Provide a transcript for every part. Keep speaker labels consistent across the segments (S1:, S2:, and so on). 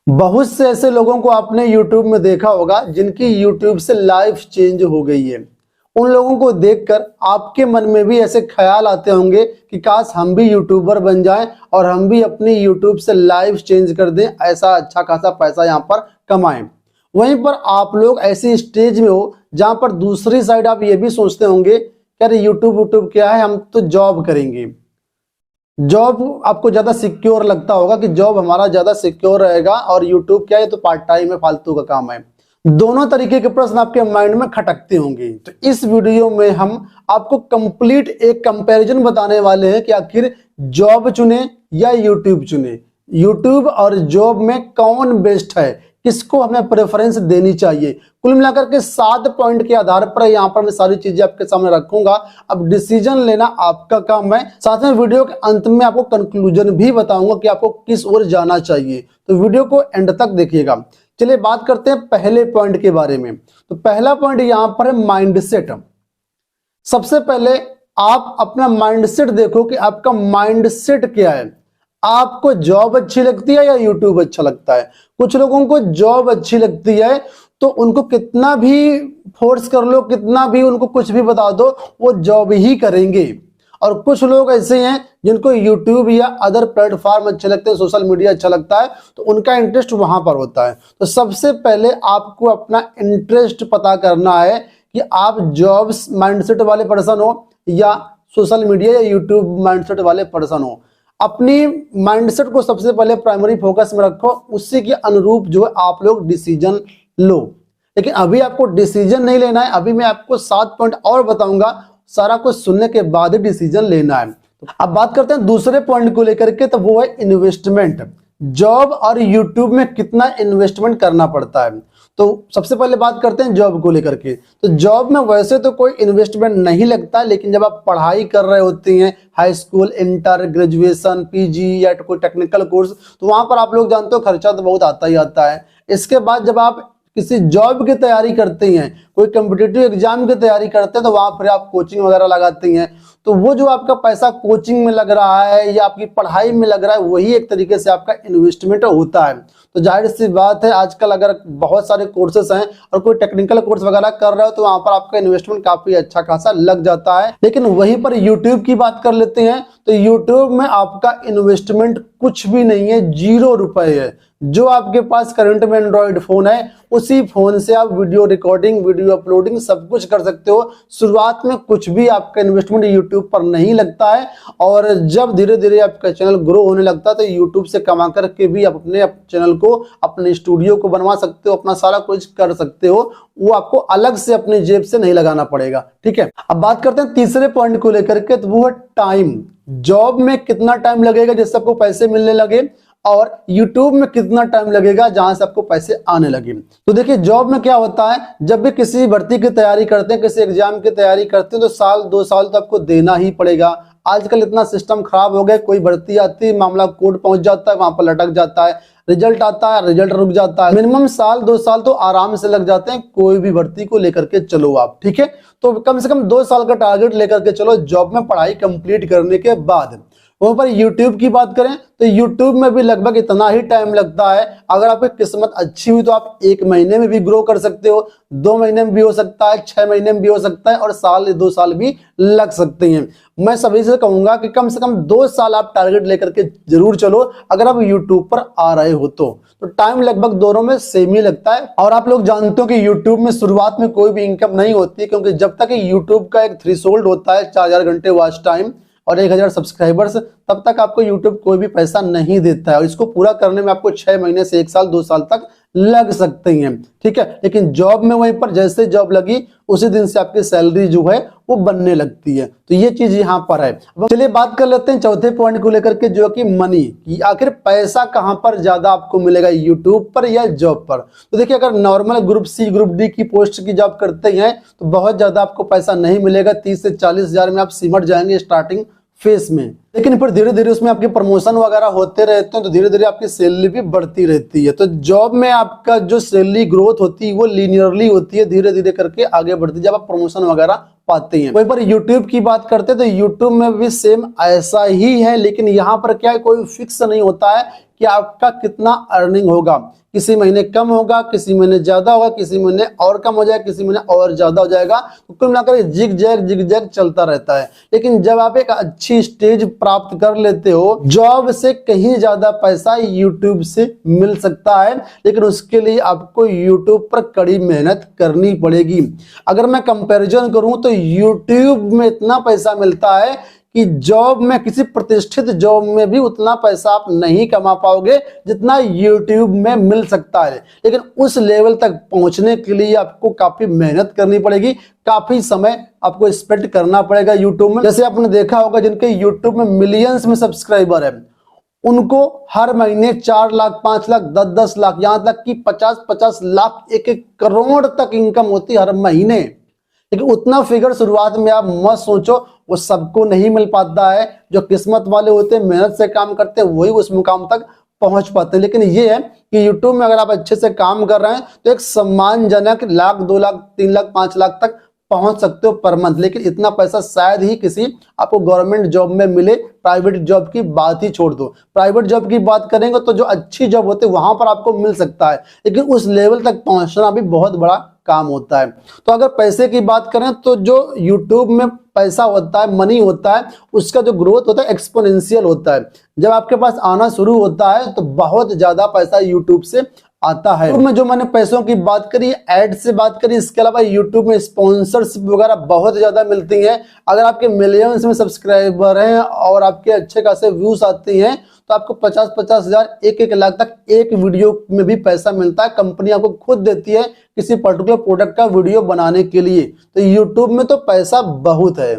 S1: बहुत से ऐसे लोगों को आपने YouTube में देखा होगा जिनकी YouTube से लाइफ चेंज हो गई है। उन लोगों को देखकर आपके मन में भी ऐसे ख्याल आते होंगे कि काश हम भी यूट्यूबर बन जाएं और हम भी अपनी YouTube से लाइफ चेंज कर दें, ऐसा अच्छा खासा पैसा यहाँ पर कमाएं। वहीं पर आप लोग ऐसी स्टेज में हो जहां पर दूसरी साइड आप ये भी सोचते होंगे कि अरे यूट्यूब क्या है, हम तो जॉब करेंगे। जॉब आपको ज्यादा सिक्योर लगता होगा कि जॉब हमारा ज्यादा सिक्योर रहेगा और यूट्यूब क्या है, तो पार्ट टाइम है, फालतू का काम है। दोनों तरीके के प्रश्न आपके माइंड में खटकते होंगे। तो इस वीडियो में हम आपको कंप्लीट एक कंपैरिजन बताने वाले हैं कि आखिर जॉब चुने या यूट्यूब चुने, यूट्यूब और जॉब में कौन बेस्ट है, किसको हमें प्रेफरेंस देनी चाहिए। कुल मिलाकर के 7 पॉइंट के आधार पर यहाँ पर मैं सारी चीजें आपके सामने रखूंगा। अब डिसीजन लेना आपका काम है। साथ में वीडियो के अंत में आपको कंक्लूजन भी बताऊंगा कि आपको किस ओर जाना चाहिए, तो वीडियो को एंड तक देखिएगा। चलिए बात करते हैं पहले पॉइंट के बारे में। तो पहला पॉइंट यहाँ पर है माइंडसेट। सबसे पहले आप अपना माइंडसेट देखो कि आपका माइंडसेट क्या है। आपको जॉब अच्छी लगती है या यूट्यूब अच्छा लगता है। कुछ लोगों को जॉब अच्छी लगती है तो उनको कितना भी फोर्स कर लो, कितना भी उनको कुछ भी बता दो, वो जॉब ही करेंगे। और कुछ लोग ऐसे हैं जिनको यूट्यूब या अदर प्लेटफॉर्म अच्छे लगते हैं, सोशल मीडिया अच्छा लगता है, तो उनका इंटरेस्ट वहां पर होता है। तो सबसे पहले आपको अपना इंटरेस्ट पता करना है कि आप जॉब माइंडसेट वाले पर्सन हो या सोशल मीडिया या यूट्यूब माइंडसेट वाले पर्सन हो। अपनी माइंडसेट को सबसे पहले प्राइमरी फोकस में रखो, उसी के अनुरूप जो है आप लोग डिसीजन लो। लेकिन अभी आपको डिसीजन नहीं लेना है, अभी मैं आपको 7 पॉइंट और बताऊंगा, सारा कुछ सुनने के बाद ही डिसीजन लेना है। अब बात करते हैं दूसरे पॉइंट को लेकर के, तो वो है इन्वेस्टमेंट। जॉब और यूट्यूब में कितना इन्वेस्टमेंट करना पड़ता है। तो सबसे पहले बात करते हैं जॉब को लेकर के। तो जॉब में वैसे तो कोई इन्वेस्टमेंट नहीं लगता, लेकिन जब आप पढ़ाई कर रहे होते हैं, high school, inter, graduation, PG या कोई टेक्निकल कोर्स, तो वहां पर आप लोग जानते हो खर्चा तो बहुत आता ही आता है। इसके बाद जब आप किसी जॉब की तैयारी करते हैं, कोई कॉम्पिटिटिव एग्जाम की तैयारी करते हैं, तो वहां पर आप कोचिंग वगैरह लगाते हैं। तो वो जो आपका पैसा कोचिंग में लग रहा है या आपकी पढ़ाई में लग रहा है, वही एक तरीके से आपका इन्वेस्टमेंट होता है। तो जाहिर सी बात है, आजकल अगर बहुत सारे कोर्सेस हैं और कोई टेक्निकल कोर्स वगैरह कर रहे हो, तो वहां पर आपका इन्वेस्टमेंट काफी अच्छा खासा लग जाता है। लेकिन वहीं पर यूट्यूब की बात कर लेते हैं, तो यूट्यूब में आपका इन्वेस्टमेंट कुछ भी नहीं है, 0 रुपए है। जो आपके पास करंट में एंड्रॉइड फोन है, उसी फोन से आप वीडियो रिकॉर्डिंग, वीडियो अपलोडिंग सब कुछ कर सकते हो। शुरुआत में कुछ भी आपका इन्वेस्टमेंट यूट्यूब पर नहीं लगता है, और जब धीरे धीरे आपका चैनल ग्रो होने लगता है, तो यूट्यूब से कमा करके भी आप अपने चैनल को, अपने स्टूडियो को बनवा सकते हो, अपना सारा कुछ कर सकते हो। वो आपको अलग से अपनी जेब से नहीं लगाना पड़ेगा। ठीक है, अब बात करते हैं तीसरे पॉइंट को लेकर के, तो वो है टाइम। जॉब में कितना टाइम लगेगा जिससे आपको पैसे मिलने लगे, और YouTube में कितना टाइम लगेगा जहां से आपको पैसे आने लगे। तो देखिए, जॉब में क्या होता है, जब भी किसी भर्ती की तैयारी करते हैं, किसी एग्जाम की तैयारी करते हैं, तो 1-2 साल तो आपको देना ही पड़ेगा। आजकल इतना सिस्टम खराब हो गया, कोई भर्ती आती है, मामला कोर्ट पहुंच जाता है, वहां पर लटक जाता है, रिजल्ट आता है, रिजल्ट रुक जाता है। मिनिमम 1-2 साल तो आराम से लग जाते हैं कोई भी भर्ती को लेकर के चलो आप। ठीक है, तो कम से कम 2 साल का टारगेट लेकर के चलो जॉब में पढ़ाई कंप्लीट करने के बाद। वहां पर यूट्यूब की बात करें तो यूट्यूब में भी लगभग इतना ही टाइम लगता है। अगर आपकी किस्मत अच्छी हुई तो आप 1 महीने में भी ग्रो कर सकते हो, 2 महीने में भी हो सकता है, 6 महीने में भी हो सकता है, और 1-2 साल भी लग सकते हैं। मैं सभी से कहूंगा कि कम से कम 2 साल आप टारगेट लेकर के जरूर चलो, अगर आप यूट्यूब पर आ रहे हो तो टाइम लगभग दोनों में सेम ही लगता है। और आप लोग जानते हो कि यूट्यूब में शुरुआत में कोई भी इनकम नहीं होती, क्योंकि जब तक यूट्यूब का एक थ्रेशोल्ड होता है 4000 घंटे वॉच टाइम और 1000 सब्सक्राइबर्स, तब तक आपको यूट्यूब कोई भी पैसा नहीं देता है, और इसको पूरा करने में आपको 6 महीने से 1 साल 2 साल तक लग सकते हैं। ठीक है, लेकिन जॉब में वहीं पर जैसे जॉब लगी उसी दिन से आपकी सैलरी जो है वो बनने लगती है। तो ये चीज यहाँ पर है। अब चलिए बात कर लेते हैं चौथे पॉइंट को लेकर के, जो कि मनी, कि आखिर पैसा कहां पर ज्यादा आपको मिलेगा, यूट्यूब पर या जॉब पर। तो देखिए, अगर normal group C group D की पोस्ट की जॉब करते हैं तो बहुत ज्यादा आपको पैसा नहीं मिलेगा, 30 से 40 हजार में आप सिमट जाएंगे स्टार्टिंग फेस में। लेकिन फिर धीरे धीरे उसमें आपके प्रमोशन वगैरह होते रहते हैं, तो धीरे धीरे आपकी सैलरी भी बढ़ती रहती है। तो जॉब में आपका जो सैलरी ग्रोथ होती है वो लीनियरली होती है, धीरे धीरे करके आगे बढ़ती है जब आप प्रमोशन वगैरह पाते हैं। वहीं पर यूट्यूब की बात करते हैं तो यूट्यूब में भी सेम ऐसा ही है, लेकिन यहाँ पर क्या है, कोई फिक्स नहीं होता है कि आपका कितना अर्निंग होगा। किसी महीने कम होगा, किसी महीने ज्यादा होगा, किसी महीने और कम हो जाएगा, किसी महीने और ज्यादा हो जाएगा। तो कुल मिलाकर जिग जैग चलता रहता है। लेकिन जब आप एक अच्छी स्टेज प्राप्त कर लेते हो, जॉब से कहीं ज्यादा पैसा यूट्यूब से मिल सकता है, लेकिन उसके लिए आपको यूट्यूब पर कड़ी मेहनत करनी पड़ेगी। अगर मैं कंपैरिजन करूं तो यूट्यूब में इतना पैसा मिलता है कि जॉब में, किसी प्रतिष्ठित जॉब में भी उतना पैसा आप नहीं कमा पाओगे जितना यूट्यूब में मिल सकता है। लेकिन उस लेवल तक पहुंचने के लिए आपको काफी मेहनत करनी पड़ेगी, काफी समय आपको स्पेंड करना पड़ेगा यूट्यूब में। जैसे आपने देखा होगा जिनके यूट्यूब में मिलियंस में सब्सक्राइबर है, उनको हर महीने 4 लाख, 5 लाख, 10-10 लाख, यहां तक कि 50-50 लाख, 1-1 करोड़ तक इनकम होती है हर महीने। लेकिन उतना फिगर शुरुआत में आप मत सोचो, वो सबको नहीं मिल पाता है। जो किस्मत वाले होते हैं, मेहनत से काम करते हैं, वही उस मुकाम तक पहुंच पाते हैं। लेकिन ये है कि यूट्यूब में अगर आप अच्छे से काम कर रहे हैं तो एक सम्मानजनक 1 लाख, 2 लाख, 3 लाख, 5 लाख तक पहुंच सकते हो पर मंथ। लेकिन इतना पैसा शायद ही किसी आपको गवर्नमेंट जॉब में मिले। प्राइवेट जॉब की बात ही छोड़ दो, प्राइवेट जॉब की बात करेंगे तो जो अच्छी जॉब होती है वहां पर आपको मिल सकता है, लेकिन उस लेवल तक पहुंचना भी बहुत बड़ा काम होता है। तो अगर पैसे की बात करें तो जो यूट्यूब में पैसा होता है, मनी होता है, उसका जो ग्रोथ होता है एक्सपोनेंशियल होता है। जब आपके पास आना शुरू होता है तो बहुत ज्यादा पैसा यूट्यूब से आता है। यूट्यूब में जो मैंने पैसों की बात करी, एड से बात करी, इसके अलावा यूट्यूब में स्पॉन्सरशिप वगैरह बहुत ज्यादा मिलती हैं। अगर आपके मिलियंस में सब्सक्राइबर हैं और आपके अच्छे खासे व्यूज आते हैं तो आपको 50-50 हजार, 1-1 लाख तक एक वीडियो में भी पैसा मिलता है। कंपनी आपको खुद देती है किसी पर्टिकुलर प्रोडक्ट का वीडियो बनाने के लिए। तो यूट्यूब में तो पैसा बहुत है।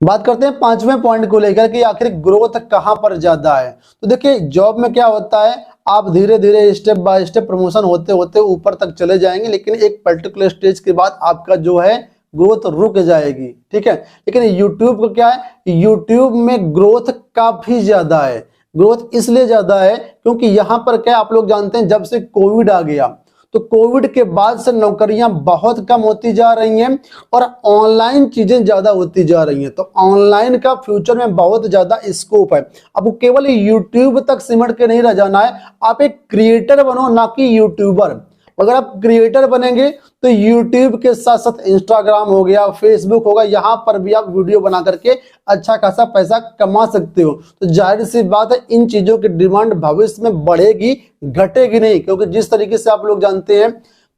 S1: बात करते हैं 5वें पॉइंट को लेकर कि आखिर ग्रोथ कहां पर ज्यादा है। तो देखिए जॉब में क्या होता है, आप धीरे धीरे स्टेप बाय स्टेप प्रमोशन होते होते ऊपर तक चले जाएंगे, लेकिन एक पर्टिकुलर स्टेज के बाद आपका जो है ग्रोथ रुक जाएगी, ठीक है। लेकिन यूट्यूब को क्या है, यूट्यूब में ग्रोथ काफी ज्यादा है। ग्रोथ इसलिए ज्यादा है क्योंकि यहां पर क्या, आप लोग जानते हैं जब से कोविड आ गया तो कोविड के बाद से नौकरियां बहुत कम होती जा रही हैं और ऑनलाइन चीजें ज्यादा होती जा रही हैं। तो ऑनलाइन का फ्यूचर में बहुत ज्यादा स्कोप है। आपको केवल यूट्यूब तक सिमट के नहीं रह जाना है, आप एक क्रिएटर बनो, ना कि यूट्यूबर। अगर आप क्रिएटर बनेंगे तो यूट्यूब के साथ साथ इंस्टाग्राम हो गया, फेसबुक होगा, यहाँ पर भी आप वीडियो बना करके अच्छा खासा पैसा कमा सकते हो। तो जाहिर सी बात है इन चीजों की डिमांड भविष्य में बढ़ेगी, घटेगी नहीं। क्योंकि जिस तरीके से आप लोग जानते हैं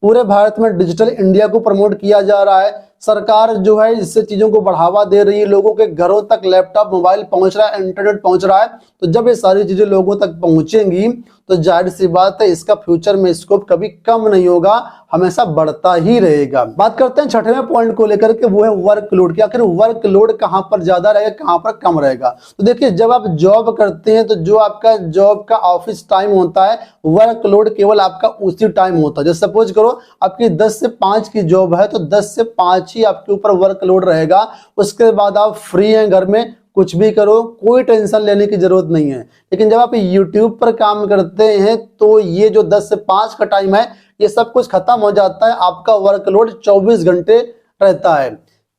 S1: पूरे भारत में डिजिटल इंडिया को प्रमोट किया जा रहा है, सरकार जो है इससे चीजों को बढ़ावा दे रही है, लोगों के घरों तक लैपटॉप, मोबाइल पहुंच रहा है, इंटरनेट पहुंच रहा है। तो जब ये सारी चीजें लोगों तक पहुंचेंगी तो जाहिर सी बात है इसका फ्यूचर में स्कोप कभी कम नहीं होगा, हमेशा बढ़ता ही रहेगा। बात करते हैं 6वें पॉइंट को लेकर के, वो है वर्कलोड की। आखिर वर्कलोड कहां पर ज्यादा रहेगा, कहां पर कम रहेगा। तो देखिए जब आप जॉब करते हैं तो जो आपका जॉब का ऑफिस टाइम होता है, वर्कलोड केवल आपका उसी टाइम होता है। जैसे सपोज करो आपकी 10 से 5 की जॉब है तो 10 से 5 ही आपके ऊपर वर्कलोड रहेगा। उसके बाद आप फ्री हैं, घर में कुछ भी करो, कोई टेंशन लेने की जरूरत नहीं है। लेकिन जब आप YouTube पर काम करते हैं तो ये जो 10 से 5 का टाइम है ये सब कुछ खत्म हो जाता है। आपका वर्कलोड 24 घंटे रहता है।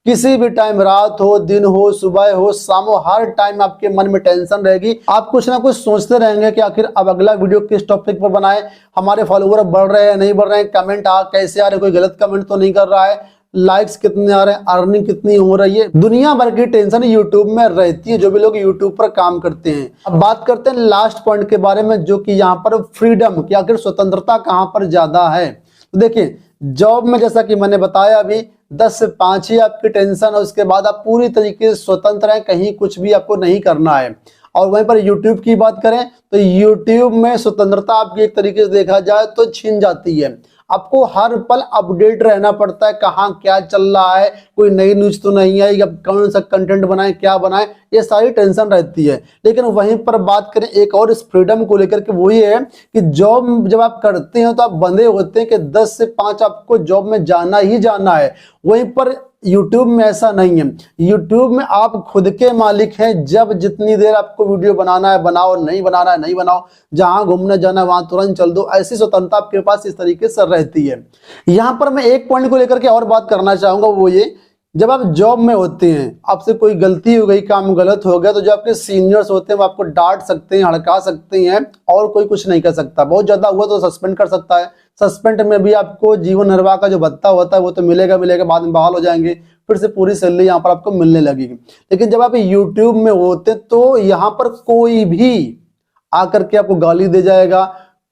S1: किसी भी टाइम, रात हो, दिन हो, सुबह हो, शाम हो, हर टाइम आपके मन में टेंशन रहेगी। आप कुछ ना कुछ सोचते रहेंगे कि आखिर अब अगला वीडियो किस टॉपिक पर बनाएं, हमारे फॉलोवर बढ़ रहे हैं नहीं बढ़ रहे हैं, कमेंट कैसे आ रहे, कोई गलत कमेंट तो नहीं कर रहा है, लाइक्स कितने आ रहे हैं, अर्निंग कितनी हो रही है। दुनिया भर की टेंशन यूट्यूब में रहती है जो भी लोग यूट्यूब पर काम करते हैं। अब बात करते हैं लास्ट पॉइंट के बारे में, जो कि यहाँ पर फ्रीडम की, आखिर स्वतंत्रता कहाँ पर ज्यादा है। तो देखिए जॉब में जैसा कि मैंने बताया अभी 10 से 5 ही आपकी टेंशन है, उसके बाद आप पूरी तरीके से स्वतंत्र हैं, कहीं कुछ भी आपको नहीं करना है। और वहीं पर YouTube की बात करें तो YouTube में स्वतंत्रता आपकी एक तरीके से देखा जाए तो छीन जाती है। आपको हर पल अपडेट रहना पड़ता है, कहाँ क्या चल रहा है, कोई नई न्यूज तो नहीं आई, अब कौन सा कंटेंट बनाए, क्या बनाए, ये सारी टेंशन रहती है। लेकिन वहीं पर बात करें एक और इस फ्रीडम को लेकर के, वो ये है कि जॉब जब आप करते हैं तो आप बंधे होते हैं कि 10 से 5 आपको जॉब में जाना ही जाना है। वहीं पर YouTube में ऐसा नहीं है। YouTube में आप खुद के मालिक हैं, जब जितनी देर आपको वीडियो बनाना है बनाओ, नहीं बनाना है नहीं बनाओ, जहां घूमने जाना है वहां तुरंत चल दो, ऐसी स्वतंत्रता आपके पास इस तरीके से रहती है। यहां पर मैं एक पॉइंट को लेकर के और बात करना चाहूंगा, वो ये, जब आप जॉब में होते हैं, आपसे कोई गलती हो गई, काम गलत हो गया, तो जो आपके सीनियर्स होते हैं वो आपको डांट सकते हैं, हड़का सकते हैं, और कोई कुछ नहीं कर सकता। बहुत ज्यादा हुआ तो सस्पेंड कर सकता है। सस्पेंड में भी आपको जीवन निर्वाह का जो भत्ता होता है वो तो मिलेगा, बाद में बहाल हो जाएंगे, फिर से पूरी सैलरी यहाँ पर आपको मिलने लगेगी। लेकिन जब आप यूट्यूब में होते तो यहाँ पर कोई भी आकर के आपको गाली दे जाएगा,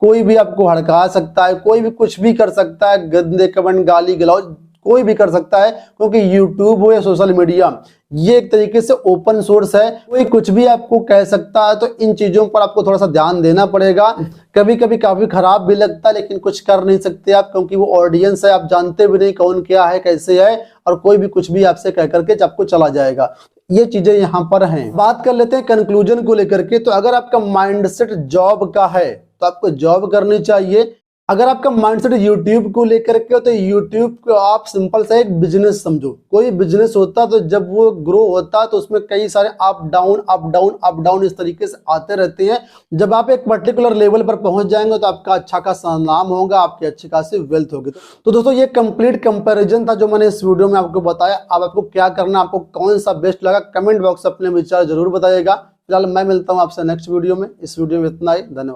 S1: कोई भी आपको हड़का सकता है, कोई भी कुछ भी कर सकता है, गंदे कमेंट, गाली गलौज कोई भी कर सकता है, क्योंकि YouTube हो या सोशल मीडिया, ये एक तरीके से ओपन सोर्स है। कोई कुछ भी आपको कह सकता है, तो इन चीजों पर आपको थोड़ा सा ध्यान देना पड़ेगा। कभी कभी काफी खराब भी लगता है, लेकिन कुछ कर नहीं सकते आप, क्योंकि वो ऑडियंस है, आप जानते भी नहीं कौन क्या है, कैसे है, और कोई भी कुछ भी आपसे कह करके आपको चला जाएगा। ये चीजें यहाँ पर हैं। बात कर लेते हैं कंक्लूजन को लेकर के। तो अगर आपका माइंडसेट जॉब का है तो आपको जॉब करनी चाहिए। अगर आपका माइंडसेट यूट्यूब को लेकर के हो तो यूट्यूब को आप सिंपल सा एक बिजनेस समझो। कोई बिजनेस होता तो जब वो ग्रो होता तो उसमें कई सारे up down up down up down इस तरीके से आते रहते हैं। जब आप एक पर्टिकुलर लेवल पर पहुंच जाएंगे तो आपका अच्छा खासा नाम होगा, आपकी अच्छी खासी वेल्थ होगी। तो दोस्तों ये कंप्लीट कंपैरिजन था जो मैंने इस वीडियो में आपको बताया। अब आपको क्या करना, आपको कौन सा बेस्ट लगा, कमेंट बॉक्स अपने विचार जरूर बताइएगा। फिलहाल मैं मिलता हूँ आपसे नेक्स्ट वीडियो में। इस वीडियो में इतना ही, धन्यवाद।